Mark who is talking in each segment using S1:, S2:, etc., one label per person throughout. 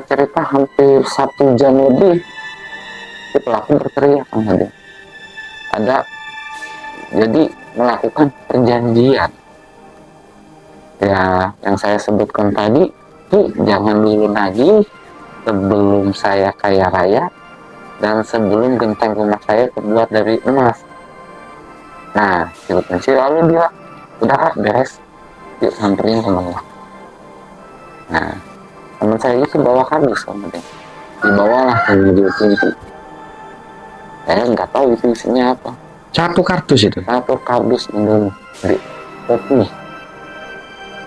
S1: singkat cerita hampir 1 jam lebih si pelaku berteriak ada jadi melakukan perjanjian ya yang saya sebutkan tadi tuh, jangan dulu nagih sebelum saya kaya raya dan sebelum genteng rumah saya terbuat dari emas. Nah si kunci lalu dia udah Kak, beres, yuk samperin temennya. Nah teman saya itu bawa kardus kemudian dibawalah ke mobil kunci. Saya nggak tahu itu isinya apa.
S2: Satu kardus itu.
S1: Satu kardus dulu di putih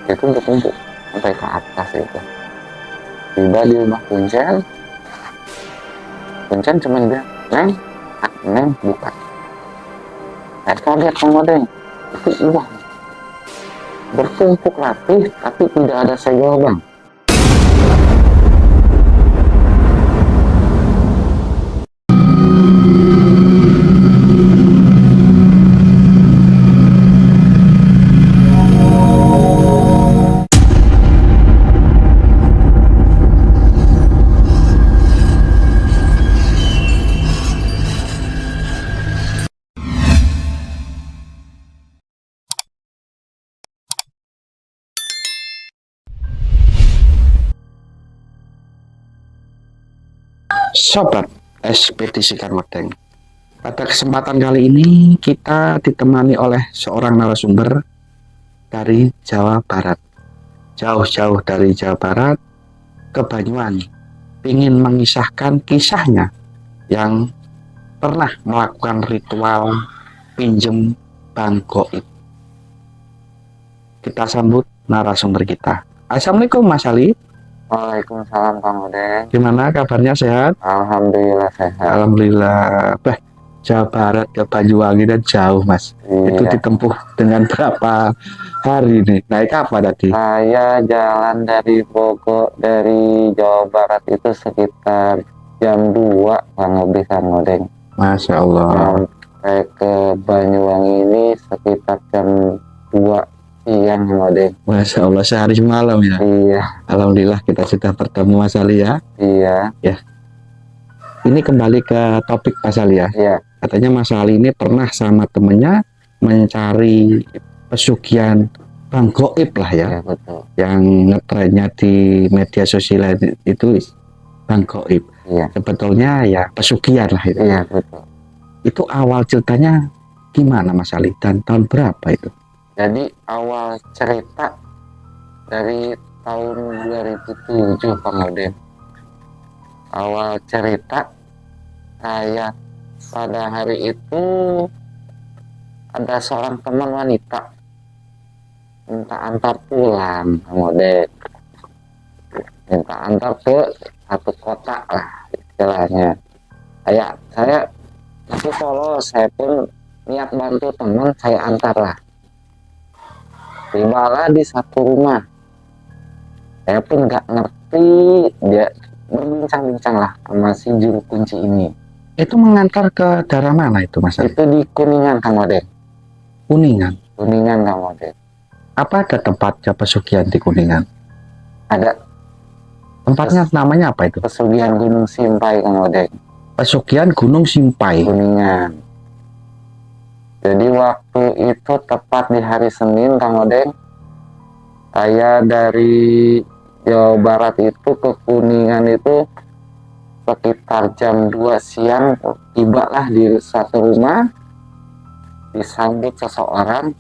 S1: itu bertumpuk sampai ke atas itu. Tiba di rumah Kuncen cuma bilang, Neng buka. Saya kaget sama Deng, itu uang bertumpuk rapih tapi tidak ada segel bang.
S2: Sobat Ekspedisi Karwadeng, pada kesempatan kali ini kita ditemani oleh seorang narasumber dari Jawa Barat. Jauh-jauh dari Jawa Barat ke Banyuwangi, ingin mengisahkan kisahnya yang pernah melakukan ritual pinjem bank goib. Kita sambut narasumber kita. Assalamualaikum Mas Ali.
S1: Waalaikumsalam Kang Odeng.
S2: Gimana kabarnya, sehat?
S1: Alhamdulillah sehat.
S2: Alhamdulillah. Jawa Barat ke Banyuwangi dan jauh Mas.
S1: Iya.
S2: Itu ditempuh dengan berapa hari nih? Naik apa tadi?
S1: Saya jalan dari Bogor, dari Jawa Barat itu sekitar jam 2 kurang lebih Kang Odeng.
S2: Masya Allah.
S1: Sampai ke Banyuwangi ini sekitar jam 2 siang Kang Odeng.
S2: Masya Allah, sehari semalam ya.
S1: Iya.
S2: Alhamdulillah kita sudah bertemu Mas Ali ya.
S1: Iya.
S2: Ya. Ini kembali ke topik Mas Ali ya.
S1: Iya.
S2: Katanya Mas Ali ini pernah sama temennya mencari pesugihan bank goib lah ya.
S1: Iya betul.
S2: Yang ngetrennya di media sosial itu bank goib.
S1: Iya.
S2: Sebetulnya ya pesugihan lah itu.
S1: Iya betul.
S2: Itu awal ceritanya gimana Mas Ali dan tahun berapa itu?
S1: Jadi awal cerita dari tahun 2007 Kang Odeng. Awal cerita saya pada hari itu ada seorang teman wanita minta antar pulang Kang Odeng. Minta antar ke satu kota lah istilahnya. Saya masih polos, saya pun niat bantu teman, saya antar lah. Tibalah di satu rumah, saya pun nggak ngerti, dia berbincang-bincang lah sama si juru kunci ini.
S2: Itu mengantar ke daerah mana itu Mas Ali?
S1: Itu di Kuningan Kang Odeng.
S2: Kuningan.
S1: Kuningan Kang Odeng.
S2: Apa ada tempatnya pesugihan di Kuningan?
S1: Ada.
S2: Tempatnya namanya apa itu?
S1: Pesugihan Gunung Simpai Kang Odeng.
S2: Pesugihan Gunung Simpai.
S1: Kuningan. Jadi waktu itu tepat di hari Senin Kang Odeng, saya dari Jawa Barat itu ke Kuningan itu sekitar jam 2 siang, tibalah di satu rumah, disambut seseorang,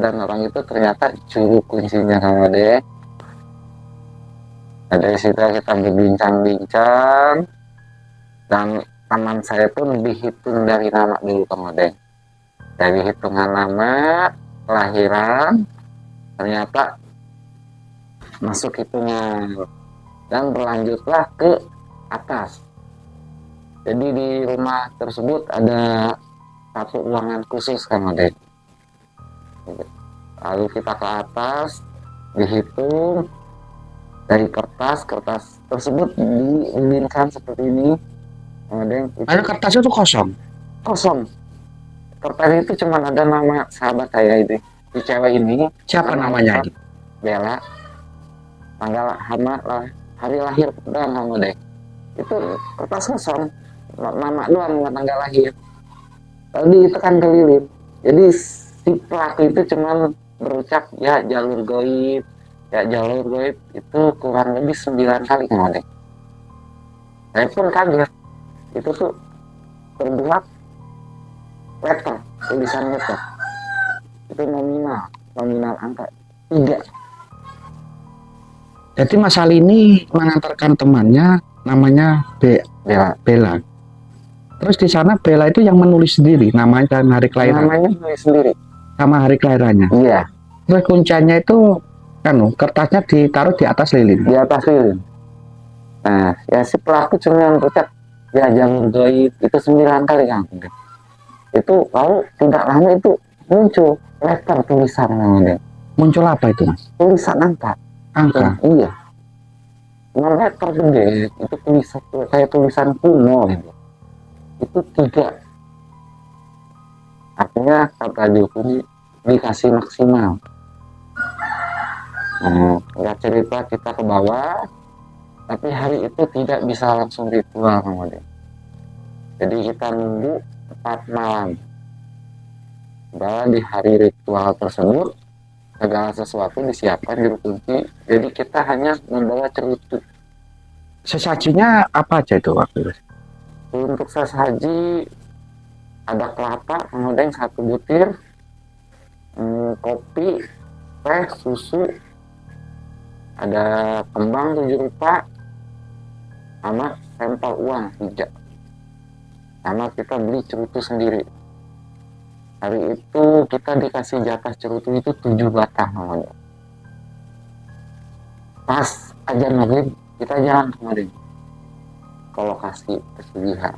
S1: dan orang itu ternyata juru kuncinya Kang Odeng. Nah, dari situ kita berbincang-bincang, dan teman saya pun dihitung dari nama dulu Kang Odeng. Dari hitungan nama, kelahiran, ternyata masuk hitungan dan berlanjutlah ke atas. Jadi di rumah tersebut ada satu ruangan khusus Kang Odeng. Lalu kita ke atas, dihitung dari kertas tersebut diinginkan seperti ini Kang Odeng.
S2: Ada kertasnya tuh kosong.
S1: Kertas itu cuma ada nama sahabat saya ini, si cewek ini.
S2: Siapa namanya itu?
S1: Bella. Tanggal hama lah hari lahir doang kamu deh, itu kertas kosong, nama doang tanggal lahir, lalu ditekan ke lilin. Jadi si pelaku itu cuma berucap ya jalur goib, ya jalur goib, itu kurang lebih 9 kali kamu deh. Saya pun kaget, itu tuh berbuat letter, tulisan letter, itu nominal angka 3.
S2: Jadi Mas Ali ini mengantarkan temannya namanya
S1: Ya,
S2: Bella. Terus di sana Bella itu yang menulis sendiri namanya dan hari kelahiran
S1: namanya tulis sendiri.
S2: sama hari kelahirannya.
S1: Iya,
S2: Terus kuncinya itu kertasnya ditaruh di atas lilin.
S1: di atas lilin. Nah, ya si pelaku cuma berucap ya jalur goib, itu 9 kali kan. Itu lalu tidak lama itu muncul letter tulisan namanya.
S2: Muncul apa itu Mas?
S1: Tulisan angka.
S2: Angka.
S1: Iya. Nah, letter gede, itu tulisan kayak tulisan kuno gitu. Itu 3. Artinya kata Jokowi dikasih maksimal. Nah, nggak cerita kita ke bawah, tapi hari itu tidak bisa langsung ritual kemudian. Jadi kita nunggu 4 malam. Bahwa di hari ritual tersebut segala sesuatu disiapkan di kunci. Jadi kita hanya membawa cerutu.
S2: Sesajinya apa aja itu waktu itu?
S1: Untuk sesaji ada kelapa, kemudian 1 butir, kopi, teh, susu, ada kembang 7 rupa, sama stempel uang 3. Sama kita beli cerutu sendiri. Hari itu kita dikasih jatah cerutu itu 7 batang namanya. Pas ajan maghrib kita jalan kemarin ke lokasi pesugihan.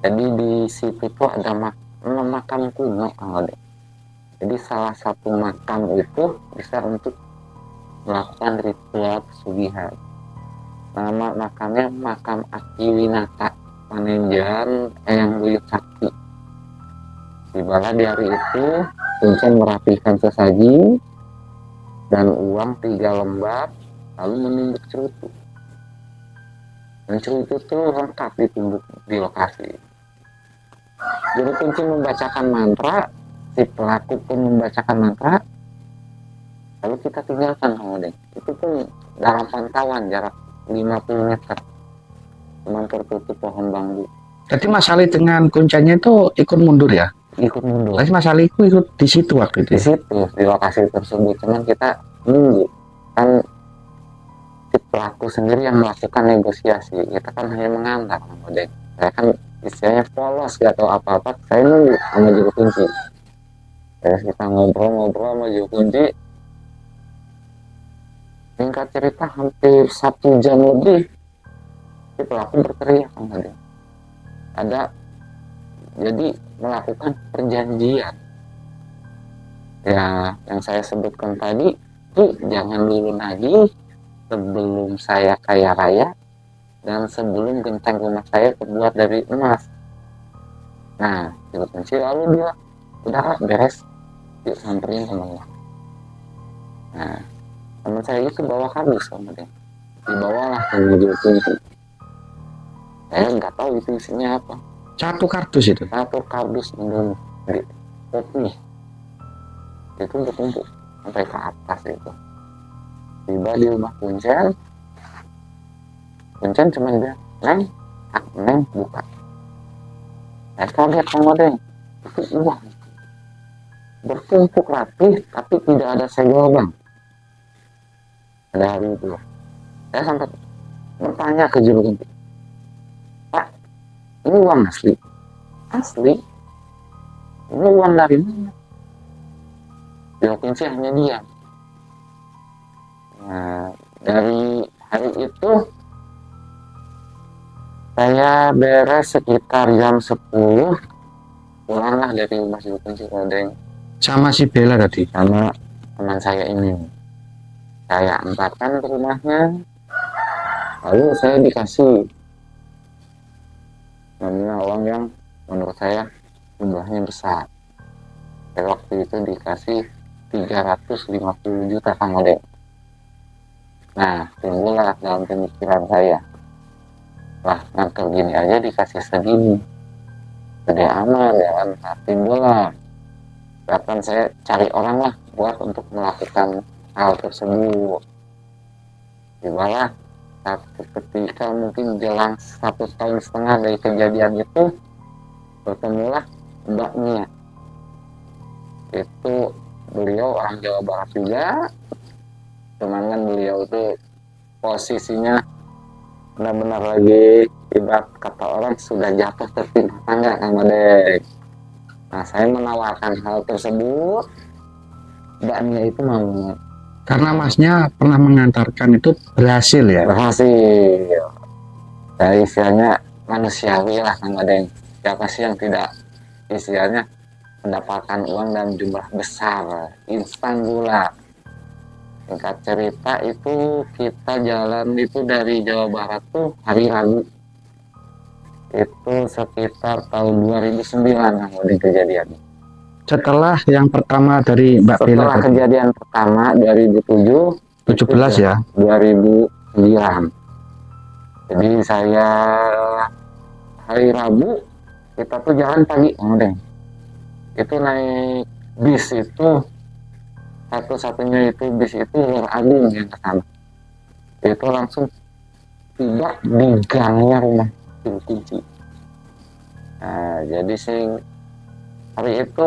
S1: Jadi di situ tuh ada makam kuno kemarin. Jadi salah satu makam itu bisa untuk melakukan ritual pesugihan. Nama makamnya makam Akiwinata Panenjan Eyang Buyut Sakti. Tibalah di hari itu Kuncen merapikan sesaji dan uang 3 lembar, lalu menunduk cerutu. Dan cerutu itu lengkap ditunduk di lokasi. Jadi Kuncen membacakan mantra, si pelaku pun membacakan mantra, lalu kita tinggalkan kemudian. Itu pun dalam pantauan jarak 50 meter, cuma tertutup pohon bambu.
S2: Jadi Mas Ali dengan kuncinya itu ikut mundur ya?
S1: Ikut mundur.
S2: Tapi Mas Ali itu ikut di situ waktu itu.
S1: Di situ di lokasi tersebut, cuman kita nunggu kan si pelaku sendiri yang melakukan negosiasi, kita kan hanya mengantar kemudian. Saya kan istilahnya polos gak tahu apa-apa, saya nunggu sama juru kunci. Terus kita ngobrol-ngobrol sama juru kunci. Singkat cerita hampir 1 jam lebih si pelaku berteriak kemudian. Ada jadi melakukan perjanjian ya yang saya sebutkan tadi, jangan dulu nagih sebelum saya kaya raya dan sebelum genteng rumah saya terbuat dari emas. Nah, juru kunci lalu dia udah beres, yuk samperin temennya. Nah, teman saya itu bawa kardus kemudian dibawalah ke juru kunci. Saya nggak tahu itu isinya apa.
S2: Satu kardus itu.
S1: Satu kardus menurut putih itu bertumpuk sampai ke atas itu. Tiba di rumah Kuncen cuma bilang, Neng buka. Saya kaget kemudian, itu uang bertumpuk rapi tapi tidak ada segel bang. Pada hari itu saya sampai bertanya ke juru kunci, Pak, ini uang asli? Asli? Ini uang dari mana? Juru kunci hanya diam. Nah, dari hari itu saya beres sekitar jam 10, pulanglah dari rumah juru kunci Kodeng
S2: Sama si Bella tadi.
S1: sama teman saya ini. Saya antarkan ke rumahnya, lalu saya dikasih nominal uang yang menurut saya jumlahnya besar. Saya waktu itu dikasih 350 juta Kang Odeng. Nah, timbullah dalam pemikiran saya, lah ngantor gini aja dikasih segini, gede amat ya kan. Nah, timbullah, bahkan saya cari orang lah buat untuk melakukan hal tersebut. Tibalah satu ketika mungkin jelang 1,5 tahun dari kejadian itu, bertemulah mbaknya. Itu beliau orang Jawa Barat juga, cuman kan beliau itu posisinya benar-benar lagi ibarat kata orang sudah jatuh tertimpa tangga Kang Madek. Nah, saya menawarkan hal tersebut, mbaknya itu mau.
S2: Karena masnya pernah mengantarkan itu berhasil ya.
S1: Berhasil. Dari istilahnya manusiawi lah Kang Madek. Siapa sih yang tidak istilahnya mendapatkan uang dalam jumlah besar, instan gula. Singkat cerita itu kita jalan itu dari Jawa Barat tuh hari Rabu. Itu sekitar tahun 2009 kemudian kejadian.
S2: Setelah yang pertama dari Mbak Bella
S1: Setelah
S2: tadi,
S1: kejadian pertama 2007,
S2: 17 ya.
S1: 2009. Jadi saya hari Rabu kita tuh jalan pagi kemudian. Itu naik bis itu satu-satunya itu bis itu Lur Agung yang ke sana. Itu langsung tiba di gangnya rumah kunci. Nah, jadi sih hari itu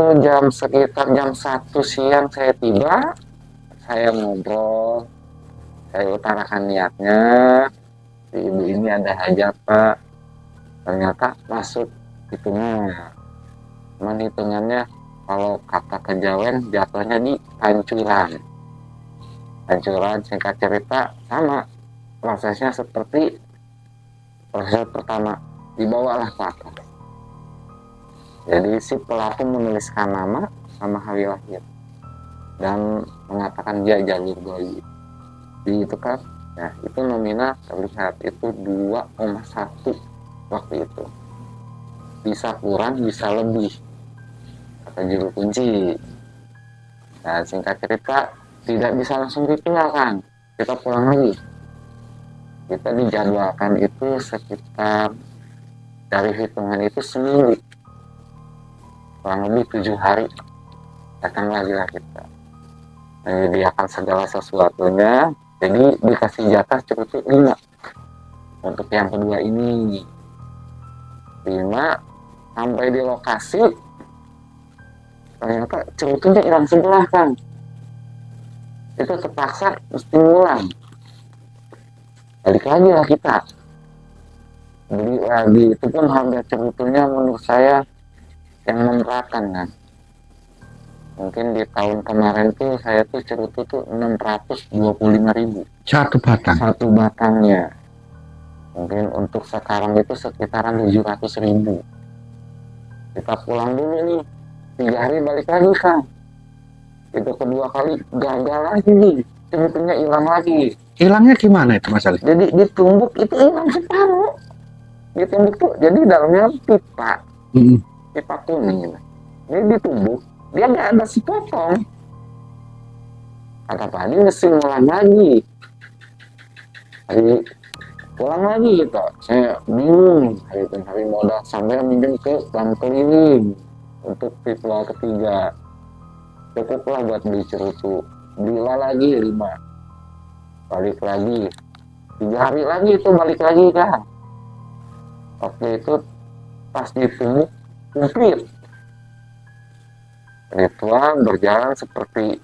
S1: sekitar jam 1 siang saya tiba, saya ngobrol, saya utarakan niatnya, si ibu ini ada hajat Pak, ternyata masuk hitungan, cuman hitungannya kalau kata kejawen jatuhnya di pancuran. Pancuran singkat cerita sama prosesnya seperti proses pertama, dibawalah ke atas. Jadi si pelaku menuliskan nama sama hari lahir dan mengatakan dia jalur bayi. Di itu kan, ya itu nominal terlihat itu 2,1 waktu itu. Bisa kurang, bisa lebih, kata juru kunci. Nah, singkat cerita tidak bisa langsung ditinggalkan, kita pulang lagi. Kita dijadwalkan itu sekitar dari hitungan itu seminggu, kurang lebih 7 hari datang lagi lah kita, menyediakan segala sesuatunya. Jadi dikasih jatah cukup 5 untuk yang kedua ini. 5 sampai di lokasi ternyata cerutunya hilang sebelah kan. Itu terpaksa mesti ngulang, balik lagi lah kita beli lagi. Itu pun harga cerutunya menurut saya yang memberatkan kan. Mungkin di tahun kemarin tuh saya tuh cerutu tuh 625.000
S2: Satu batang.
S1: satu batangnya. Mungkin untuk sekarang itu sekitaran 700.000. Kita pulang dulu nih 3 hari balik lagi kan. Itu kedua kali gagal lagi nih, cerutunya hilang lagi.
S2: Hilangnya gimana itu Mas Ali?
S1: Jadi ditumbuk itu hilang separuh. Ditumbuk tuh jadi dalamnya pipa, pipa kuning. Jadi ditumbuk, dia nggak ada sepotong. Kata Pak Adi mesti ngulang lagi. Hari pulang lagi gitu. Saya bingung hari itu, hari modal sampai minjem ke bank keliling untuk ritual ketiga. Cukuplah buat beli cerutu. Belilah lagi 5. Balik lagi 3 hari lagi itu balik lagi kan. Waktu itu pas ditumbuk komplit. Ritual berjalan seperti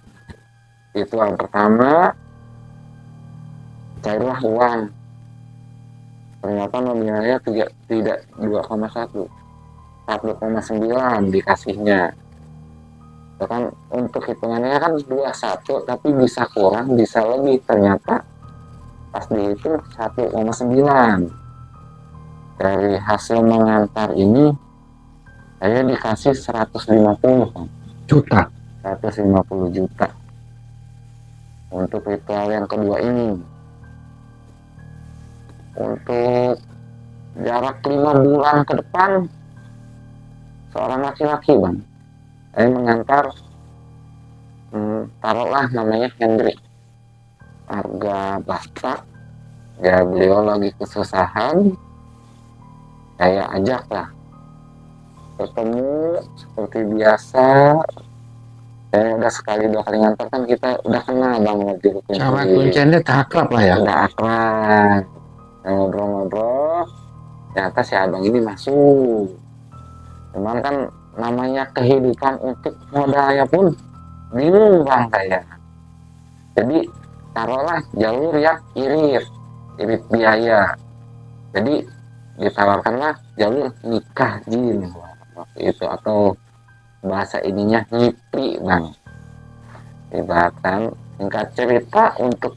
S1: ritual pertama, cairlah uang. Ternyata nominalnya tidak 2,1, 1,9 dikasihnya. Itu kan untuk hitungannya kan 21, tapi bisa kurang, bisa lebih. Ternyata pas dihitung 1,9. Dari hasil mengantar ini saya dikasih 150
S2: Juta.
S1: 150 juta untuk ritual yang kedua ini. Untuk jarak 5 bulan ke depan, seorang laki-laki bang, saya mengantar taruhlah namanya Hendrik. harga Batak, ya beliau lagi kesusahan, saya ajak lah ketemu seperti biasa. Saya udah sekali dua kali ngantor kan, kita udah kenal bang Juru Kunci.
S2: Sama kuncinya akrab lah ya.
S1: Udah akrab, ngobrol-ngobrol, ternyata si abang ini masuk. Cuman kan namanya kehidupan untuk modalnya pun bingung bang saya. Jadi taruhlah jalur yang irit biaya. Jadi ditawarkanlah jalur nikah jin waktu itu, atau bahasa ininya ngipri bang. Ibaratkan singkat cerita, untuk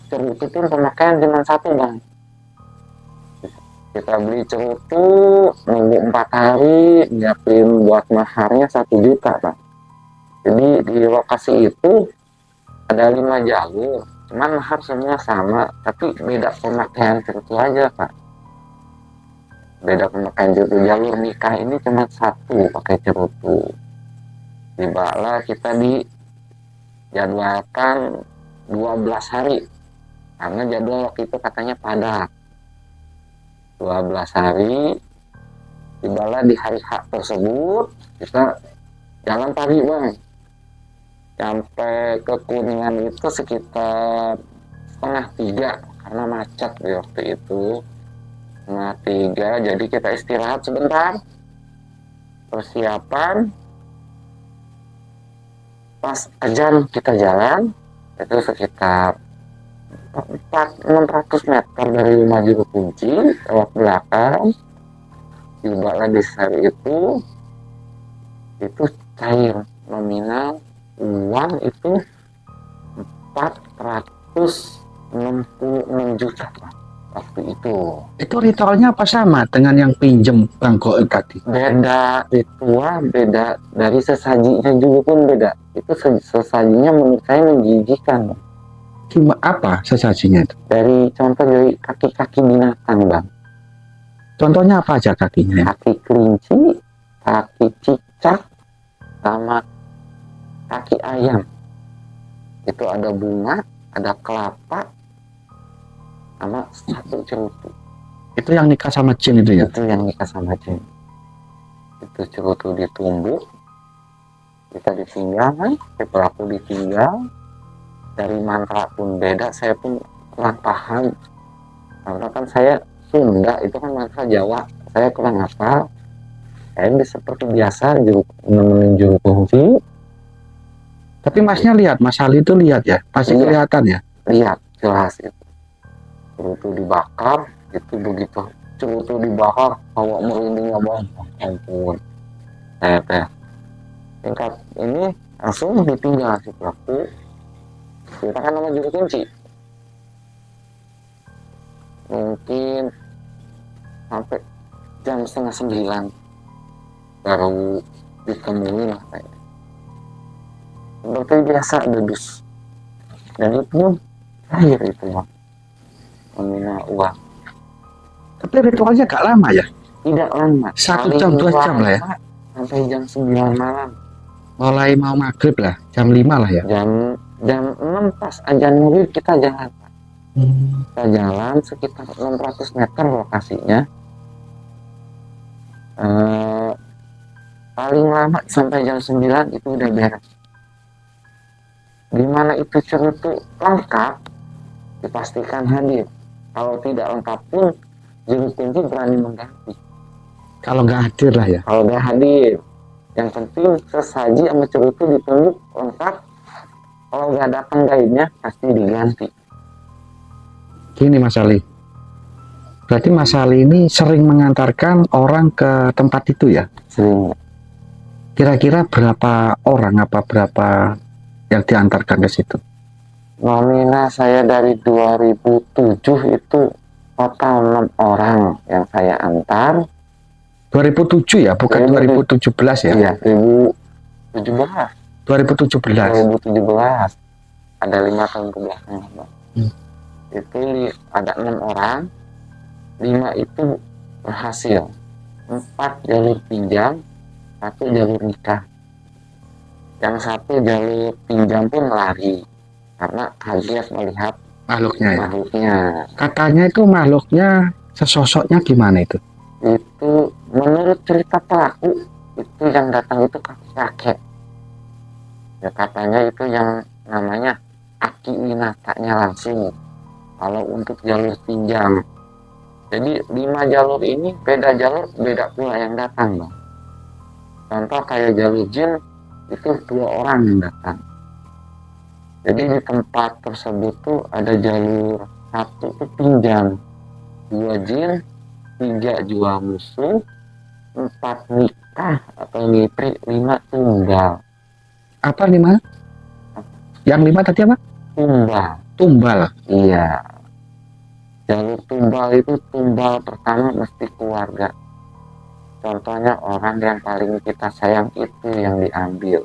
S1: cerutu pun pemakaian cuma satu bang. Kita beli cerutu, nunggu 4 hari, nyiapin buat maharnya 1 juta bang. Jadi di lokasi itu ada 5 jalur, cuman mahar semua sama, tapi beda pemakaian cerutu aja pak. Beda pemakaian cerutu. Jalur nikah ini cuma 1 pakai cerutu. Tibalah kita dijadwalkan 12 hari, karena jadwal waktu itu katanya padat. 12 hari, tibalah di hari H tersebut, kita jalan pagi bang. Sampai ke Kuningan itu sekitar 2:30 karena macet di waktu itu. 2:30, jadi kita istirahat sebentar, persiapan. Pas azan kita jalan, itu sekitar 400-600 meter dari rumah Juru Kunci, lewat belakang. Tibalah di hari itu cair nominal uang itu 466 juta waktu itu.
S2: Itu ritualnya apa sama dengan yang pinjem Bang Goib tadi?
S1: Beda ritual, beda dari sesajinya juga pun beda. Itu sesajinya menurut saya menjijikan.
S2: Gimana, apa sesajinya itu?
S1: Contoh dari kaki-kaki binatang bang.
S2: Contohnya apa aja kakinya?
S1: Kaki kelinci, kaki cicak, sama kaki ayam. Itu ada bunga, ada kelapa, sama 1 cerutu.
S2: Itu yang nikah sama jin itu ya?
S1: Itu yang nikah sama jin. Itu cerutu ditumbuk, kita ditinggal, pelaku ditinggal. Dari mantra pun beda, saya pun kurang paham. Karena kan saya Sunda, itu kan mantra Jawa, saya kurang hafal. Saya seperti biasa nemenin Juru Kunci.
S2: Tapi masnya lihat, Mas Ali itu lihat ya? Pasti kelihatan ya?
S1: Lihat, jelas itu. Cerutu dibakar, itu begitu. Cerutu dibakar, bawa merindingnya bang. Ampun. Tingkat ini langsung ditinggal si pelaku. Kita kan nama Juru Kunci. Mungkin sampai jam 8:30 baru ditemui lah kayaknya. Seperti biasa dedus. Dan itu pun akhir itu bang, meminta uang.
S2: Tapi ritualnya gak lama ya?
S1: Tidak lama.
S2: 1 jam, 2 jam lah ya?
S1: Sampai jam 9 malam.
S2: Mulai mau maghrib lah, jam 5 lah ya?
S1: Jam 6 pas azan maghrib kita jalan. Kita jalan sekitar 600 meter lokasinya. Paling lama sampai jam 9 itu udah beres. Dimana itu cerutu lengkap, dipastikan hadir. Kalau tidak lengkap pun Juru Kunci berani mengganti.
S2: Kalau nggak hadir lah ya?
S1: Kalau nggak hadir, yang penting sesaji sama cerutu ditunjuk lengkap. Kalau nggak datang gaibnya pasti diganti.
S2: Gini Mas Ali, berarti Mas Ali ini sering mengantarkan orang ke tempat itu ya?
S1: Sering.
S2: Kira-kira berapa orang, apa berapa yang diantarkan ke situ?
S1: Nominal saya dari 2007 itu total 6 orang yang saya antar.
S2: 2007 ya, bukan 2017 ya?
S1: Iya, 2017.
S2: 2017.
S1: Ada 5 tahun ke belakang. Itu ada 6 orang, 5 itu berhasil, 4 jalur pinjam, 1 jalur nikah. Yang 1 jalur pinjam pun lari karena kaget melihat
S2: makhluknya ya.
S1: makhluknya.
S2: Katanya itu makhluknya sesosoknya gimana itu?
S1: Itu menurut cerita pelaku, itu yang datang itu kakek. Ya katanya itu yang namanya Aki Winatanya langsung. Kalau untuk jalur pinjam, jadi 5 jalur ini beda jalur, beda pula yang datang, Bang. Contoh kayak jalur jin itu 2 orang yang datang. Jadi di tempat tersebut tuh ada jalur 1 itu pinjam, 2 jin, 3 jual musuh, 4 nikah atau ngipri, 5 tunggal.
S2: Apa 5? Yang 5 tadi apa?
S1: Tumbal.
S2: Tumbal.
S1: Iya. Jalur tumbal itu tumbal pertama mesti keluarga. Contohnya orang yang paling kita sayang itu yang diambil.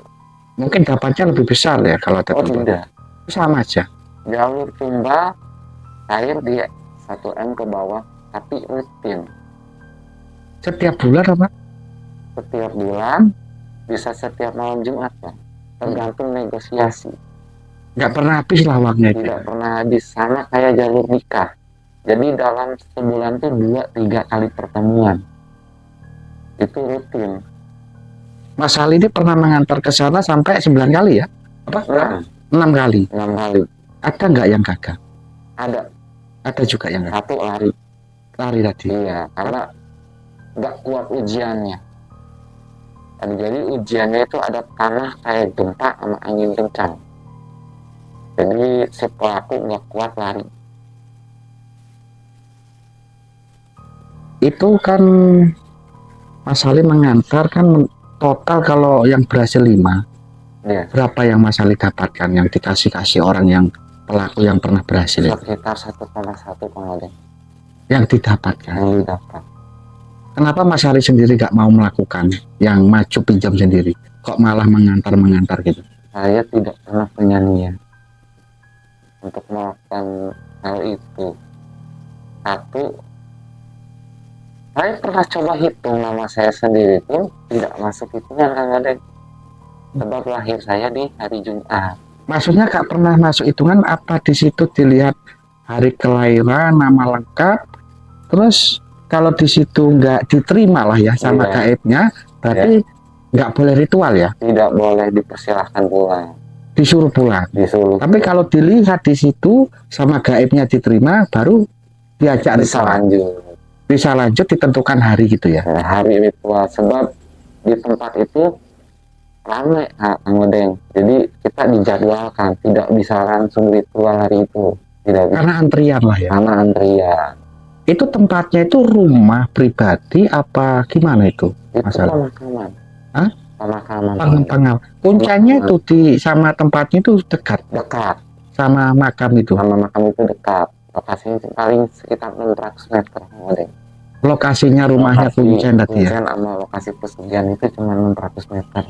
S2: Mungkin dapatnya lebih besar ya kalau ada
S1: Oh
S2: tumbal.
S1: tidak.
S2: Sama aja.
S1: Jalur tumbal cair dia 1 M ke bawah, tapi rutin.
S2: Setiap bulan apa?
S1: Setiap bulan, bisa setiap malam Jumat, Bang. Tergantung negosiasi.
S2: Nggak pernah habis lah uangnya itu.
S1: Tidak pernah habis, sama kayak jalur nikah. Jadi dalam sebulan tuh 2-3 kali pertemuan. Itu rutin.
S2: Mas Ali ini pernah mengantar ke sana sampai 9 kali ya? Apa? 6 kali.
S1: 6 kali.
S2: Ada nggak yang gagal?
S1: Ada.
S2: Ada juga yang gagal.
S1: 1 lari.
S2: Lari tadi.
S1: Iya, karena nggak kuat ujiannya. Dan jadi ujiannya itu ada tanah kayak gempa sama angin kencang. Jadi si pelaku nggak kuat lari.
S2: Itu kan Mas Ali mengantar kan total kalau yang berhasil 5.
S1: Ya,
S2: Berapa yang Mas Ali dapatkan yang dikasih orang yang pelaku yang pernah berhasil itu?
S1: sekitar 1,1 pengadaan
S2: Yang didapatkan.
S1: yang didapat.
S2: Kenapa Mas Ali sendiri nggak mau melakukan yang maju pinjam sendiri? Kok malah mengantar gitu?
S1: Saya tidak pernah punya niat untuk melakukan hal itu. 1, saya pernah coba hitung nama saya sendiri pun tidak masuk hitungan, Kang Adek. Sebab lahir saya di hari Jumat.
S2: Maksudnya nggak pernah masuk hitungan, apa di situ dilihat hari kelahiran, nama lengkap, terus kalau di situ nggak diterima lah ya sama
S1: Iya.
S2: gaibnya, berarti nggak boleh ritual ya,
S1: Tidak boleh dipersilahkan pulang,
S2: disuruh pulang.
S1: disuruh.
S2: Tapi kalau dilihat di situ sama gaibnya diterima, baru diajak
S1: bisa
S2: ritual.
S1: lanjut.
S2: Bisa lanjut ditentukan hari gitu ya.
S1: Hari ritual, sebab di tempat itu ramai, Kang Odeng. Jadi kita dijadwalkan, tidak bisa langsung ritual hari itu. Tidak bisa.
S2: Karena antrian lah ya.
S1: Karena antrian.
S2: Itu tempatnya itu rumah pribadi apa gimana itu?
S1: Itu
S2: Masalah.
S1: pemakaman.
S2: Hah?
S1: Pemakaman.
S2: Pengepang. Puncaknya itu di sama tempatnya itu dekat
S1: Dekat.
S2: sama makam itu.
S1: Sama makam itu dekat. Lokasinya paling sekitar 600 meter, Kang Odeng.
S2: Lokasinya rumahnya
S1: Lokasi
S2: Kuncen tadi ya.
S1: Kuncen sama lokasi pesugihan itu cuma 600 meter.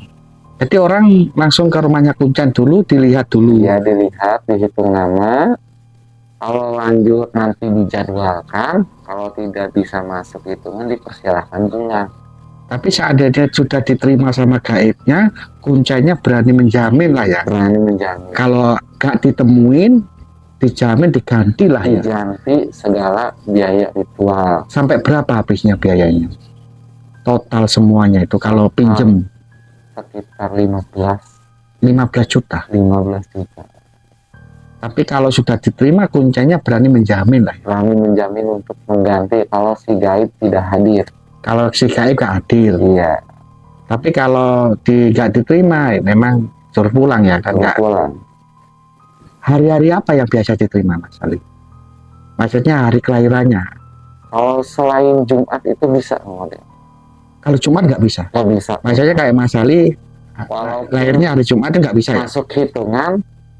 S2: Jadi orang langsung ke rumahnya Kuncen dulu, dilihat dulu.
S1: Ya, dilihat, dihitung nama. Kalau lanjut nanti dijadwalkan, kalau tidak bisa masuk hitungan dipersilahkan pulang.
S2: Tapi seandainya sudah diterima sama gaibnya, Kuncennya berani menjamin lah ya.
S1: Berani menjamin.
S2: Kalau gak ditemuin, dijamin diganti lah ya.
S1: Diganti segala biaya ritual.
S2: Sampai berapa habisnya biayanya? Total semuanya itu kalau pinjem
S1: Sekitar 15
S2: juta.
S1: 15 juta.
S2: Tapi kalau sudah diterima Kuncennya berani menjamin lah ya.
S1: Berani menjamin untuk mengganti kalau si gaib tidak hadir.
S2: Kalau si gaib gak hadir.
S1: Iya,
S2: Tapi kalau gak diterima, ya memang suruh pulang ya kan. Nggak.
S1: pulang.
S2: Hari-hari apa yang biasa diterima Mas Ali? Maksudnya hari kelahirannya.
S1: Kalau selain Jumat itu bisa,
S2: Kalau Jumat nggak bisa.
S1: nggak bisa.
S2: Maksudnya kayak Mas Ali
S1: Walaupun
S2: lahirnya hari Jumat itu nggak bisa ya.
S1: masuk hitungan,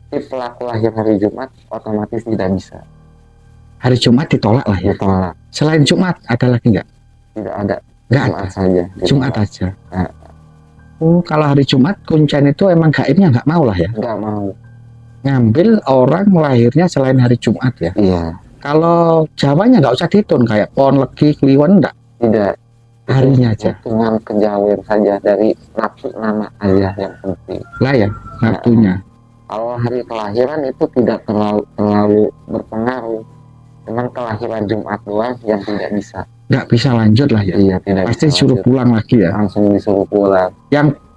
S1: si pelaku lahir hari Jumat otomatis tidak bisa.
S2: Hari Jumat ditolak lah ya.
S1: Ditolak.
S2: Selain Jumat ada lagi nggak?
S1: Tidak ada.
S2: Nggak
S1: Jumat
S2: ada.
S1: saja.
S2: Jumat
S1: ditolak.
S2: aja.
S1: Nah.
S2: Oh, kalau hari Jumat Kuncen itu emang gaibnya nggak mau lah ya.
S1: Nggak mau.
S2: Ngambil orang lahirnya selain hari Jumat ya.
S1: Iya.
S2: Kalau Jawanya nggak usah dihitung kayak Pon, Legi, Kliwon enggak.
S1: Tidak.
S2: Harinya aja.
S1: Hitungan kejawen saja dari nafsu nama aja yang penting.
S2: Lah ya, waktunya.
S1: Kalau hari kelahiran itu tidak terlalu berpengaruh, cuman kelahiran Jumat doang yang tidak bisa.
S2: Nggak bisa lanjut lah ya.
S1: Iya, tidak
S2: Pasti
S1: bisa
S2: suruh
S1: lanjut.
S2: pulang lagi ya.
S1: Langsung disuruh pulang.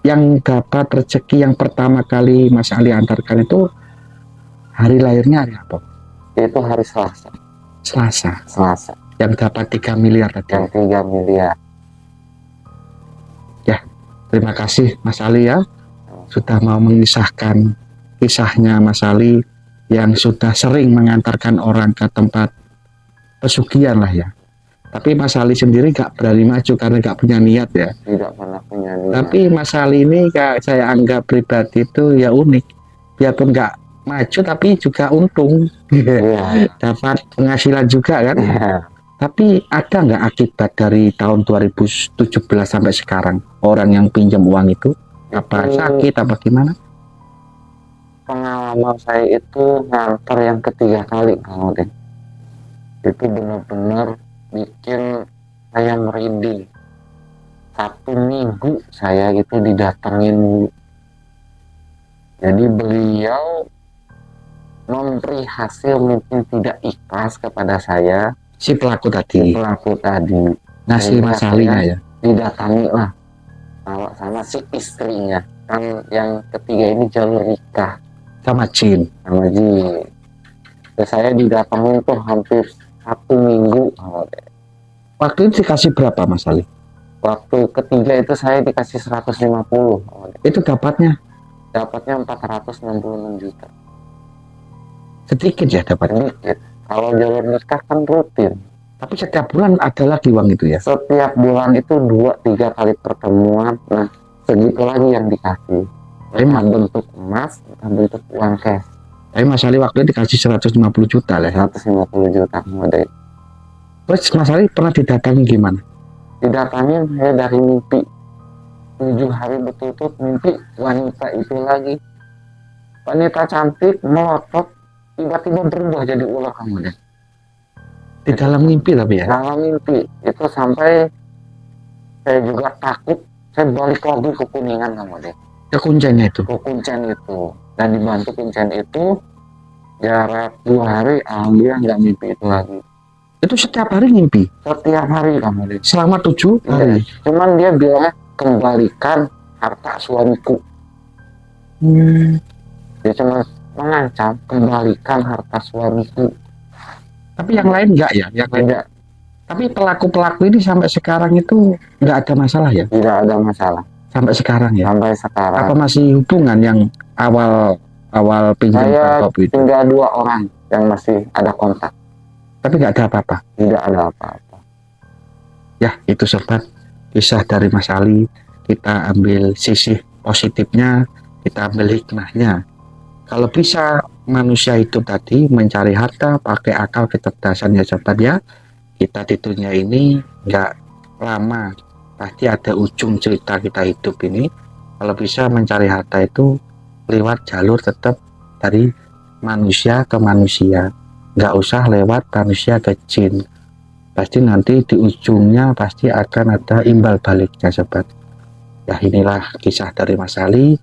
S2: Yang dapat rezeki yang pertama kali Mas Ali antarkan itu hari lahirnya hari apa?
S1: Itu hari Selasa.
S2: Selasa. Yang dapat 3 miliar tadi.
S1: Yang 3 miliar.
S2: Ya, terima kasih Mas Ali ya, sudah mau mengisahkan kisahnya Mas Ali yang sudah sering mengantarkan orang ke tempat pesugihan lah ya. Tapi Mas Ali sendiri gak berani maju karena gak punya niat ya.
S1: Tidak pernah punya niat.
S2: Tapi Mas Ali ini saya anggap pribadi itu ya unik. Biarpun gak maju tapi juga untung.
S1: Iya.
S2: Dapat penghasilan juga kan.
S1: Iya.
S2: Tapi ada nggak akibat dari tahun 2017 sampai sekarang orang yang pinjam uang itu? Apa sakit apa gimana?
S1: Pengalaman saya itu nganter yang ketiga kali, Kang Odin. Itu benar-benar bikin saya merinding. 1 minggu saya gitu didatengin. Jadi beliau memberi hasil mungkin tidak ikhlas kepada saya.
S2: Si pelaku tadi. Ngasih
S1: Sehingga
S2: masalahnya ya.
S1: Didatangi lah sama si istrinya. Kan yang ketiga ini jalur nikah
S2: Sama jin.
S1: sama jin. Terus saya didatangin tuh hampir 1 minggu.
S2: Waktu itu dikasih berapa Mas Ali?
S1: Waktu ketiga itu saya dikasih 150.
S2: Itu dapatnya
S1: Dapatnya 466 juta.
S2: sedikit ya dapatnya.
S1: Sedikit. Kalau jalur nikah kan rutin.
S2: Tapi setiap bulan ada lagi uang itu ya.
S1: Setiap bulan itu 2-3 kali pertemuan. Nah, segitu lagi yang dikasih. Entah bentuk emas, entah bentuk uang cash.
S2: Tapi Mas Ali waktu itu dikasih 150 juta lah ya.
S1: 150 juta kemudian.
S2: Terus Mas Ali pernah didatangi gimana?
S1: Didatangin saya dari mimpi. 7 hari berturut mimpi wanita itu lagi. Wanita cantik, melotot, tiba-tiba berubah jadi ular kemudian.
S2: Di dalam mimpi tapi ya.
S1: Dalam mimpi itu sampai saya juga takut. Saya balik lagi ke Kuningan kemudian.
S2: Ke kuncinya itu.
S1: Ke Kuncen itu. Dan dibantu Kuncen itu jarak 2 hari, alhamdulillah nggak mimpi itu lagi.
S2: Itu setiap hari mimpi.
S1: Setiap hari kemudian.
S2: Selama 7 hari.
S1: Cuman dia bilang kembalikan harta suamiku. Dia cuma mengancam kembalikan harta suamiku.
S2: Tapi yang lain enggak ya? Yang lain
S1: Tidak,
S2: Tapi pelaku-pelaku ini sampai sekarang itu nggak ada masalah ya?
S1: tidak ada masalah
S2: Sampai sekarang ya?
S1: sampai sekarang.
S2: Apa masih hubungan yang awal pinjam
S1: Saya
S2: kopi itu?
S1: tinggal 2 orang yang masih ada kontak.
S2: Tapi nggak ada apa-apa.
S1: Tidak ada apa-apa.
S2: Ya, itu sobat kisah dari Mas Ali. Kita ambil sisi positifnya, kita ambil hikmahnya. Kalau bisa manusia itu tadi mencari harta pakai akal kecerdasan ya sobat ya. Kita di dunia ini nggak lama, pasti ada ujung cerita kita hidup ini. Kalau bisa mencari harta itu lewat jalur tetap dari manusia ke manusia, nggak usah lewat manusia ke jin. Pasti nanti di ujungnya pasti akan ada imbal baliknya sobat. Ya inilah kisah dari Mas Ali.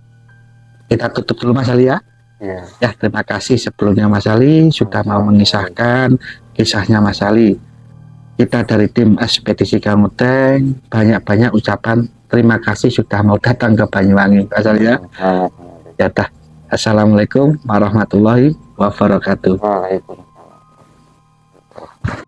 S2: Kita tutup dulu Mas Ali ya.
S1: Ya.
S2: Ya terima kasih sebelumnya Mas Ali sudah mau mengisahkan kisahnya Mas Ali. Kita dari tim ekspedisi Kamuteng banyak-banyak ucapan terima kasih sudah mau datang ke Banyuwangi Mas Ali ya. Ya dah. Assalamualaikum warahmatullahi wabarakatuh.
S1: Waalaikumsalam.